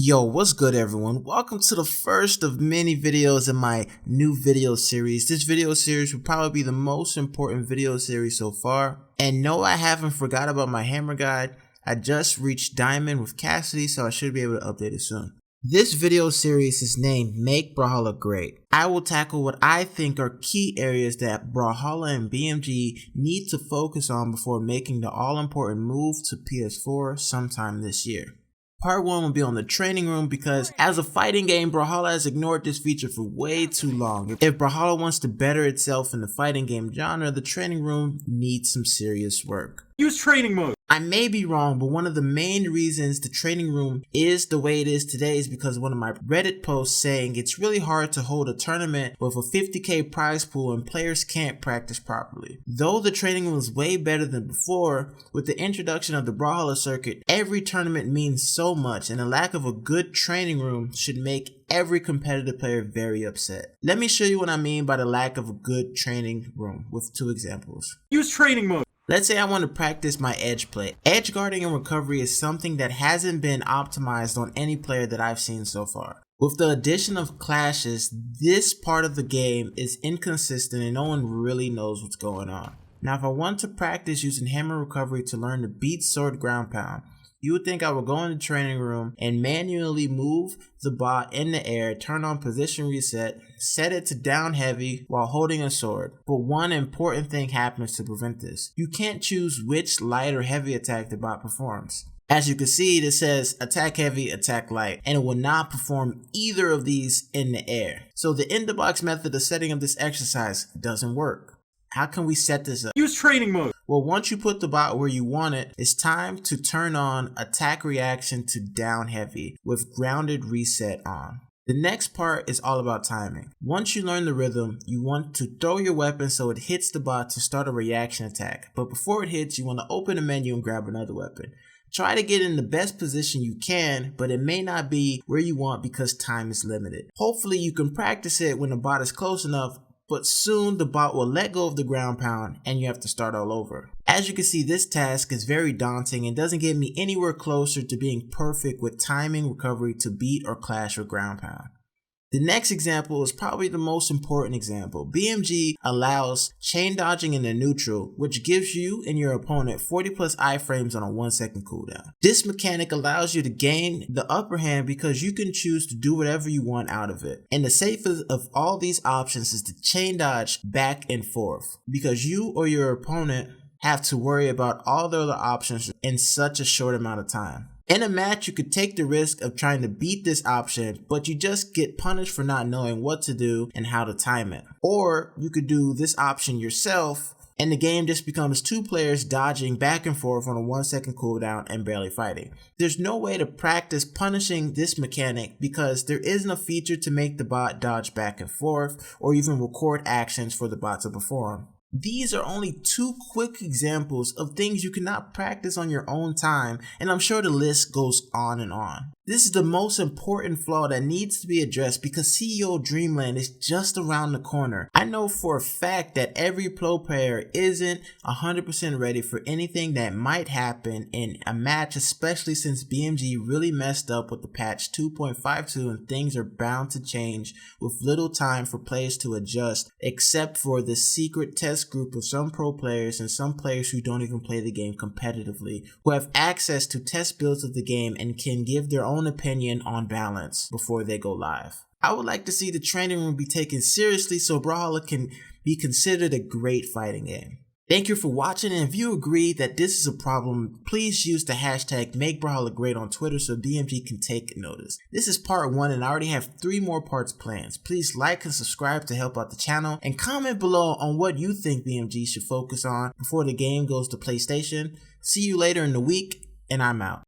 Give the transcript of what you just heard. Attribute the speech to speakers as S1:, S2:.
S1: Yo, what's good everyone? Welcome to the first of many videos in my new video series. This video series will probably be the most important video series so far. And no, I haven't forgot about my hammer guide. I just reached diamond with Cassidy, so I should be able to update it soon. This video series is named Make Brawlhalla Great. I will tackle what I think are key areas that Brawlhalla and BMG need to focus on before making the all-important move to PS4 sometime this year. Part 1 will be on the training room because as a fighting game, Brawlhalla has ignored this feature for way too long. If Brawlhalla wants to better itself in the fighting game genre, the training room needs some serious work.
S2: Use training mode.
S1: I may be wrong, but one of the main reasons the training room is the way it is today is because of one of my Reddit posts saying it's really hard to hold a tournament with a 50k prize pool and players can't practice properly. Though the training room is way better than before, with the introduction of the Brawlhalla circuit, every tournament means so much, and the lack of a good training room should make every competitive player very upset. Let me show you what I mean by the lack of a good training room with two examples.
S2: Use training mode.
S1: Let's say I want to practice my edge play. Edge guarding and recovery is something that hasn't been optimized on any player that I've seen so far. With the addition of clashes, this part of the game is inconsistent and no one really knows what's going on. Now if I want to practice using hammer recovery to learn to beat sword ground pound, you would think I would go in the training room and manually move the bot in the air, turn on position reset, set it to down heavy while holding a sword. But one important thing happens to prevent this. You can't choose which light or heavy attack the bot performs. As you can see, it says attack heavy, attack light, and it will not perform either of these in the air. So the in the box method of setting up this exercise doesn't work. How can we set this up?
S2: Use training mode.
S1: Well, once you put the bot where you want it, it's time to turn on attack reaction to down heavy with grounded reset on. The next part is all about timing. Once you learn the rhythm, you want to throw your weapon so it hits the bot to start a reaction attack. But before it hits, you want to open the menu and grab another weapon. Try to get in the best position you can, but it may not be where you want because time is limited. Hopefully you can practice it when the bot is close enough, but soon the bot will let go of the ground pound and you have to start all over. As you can see, this task is very daunting and doesn't get me anywhere closer to being perfect with timing recovery to beat or clash with ground pound. The next example is probably the most important example. BMG allows chain dodging in the neutral, which gives you and your opponent 40 plus iframes on a 1 second cooldown. This mechanic allows you to gain the upper hand because you can choose to do whatever you want out of it. And the safest of all these options is to chain dodge back and forth because you or your opponent have to worry about all the other options in such a short amount of time. In a match, you could take the risk of trying to beat this option, but you just get punished for not knowing what to do and how to time it. Or you could do this option yourself, and the game just becomes two players dodging back and forth on a 1 second cooldown and barely fighting. There's no way to practice punishing this mechanic because there isn't a feature to make the bot dodge back and forth or even record actions for the bot to perform. These are only two quick examples of things you cannot practice on your own time, and I'm sure the list goes on and on. This is the most important flaw that needs to be addressed because CEO Dreamland is just around the corner. I know for a fact that every pro player isn't 100% ready for anything that might happen in a match, especially since BMG really messed up with the patch 2.52 and things are bound to change with little time for players to adjust, except for the secret test group of some pro players and some players who don't even play the game competitively, who have access to test builds of the game and can give their own opinion on balance before they go live. I would like to see the training room be taken seriously so Brawlhalla can be considered a great fighting game. Thank you for watching, and if you agree that this is a problem, please use the hashtag MakeBrawlhalla on Twitter so BMG can take notice. This is part 1 and I already have 3 more parts planned. Please like and subscribe to help out the channel and comment below on what you think BMG should focus on before the game goes to PlayStation. See you later in the week, and I'm out.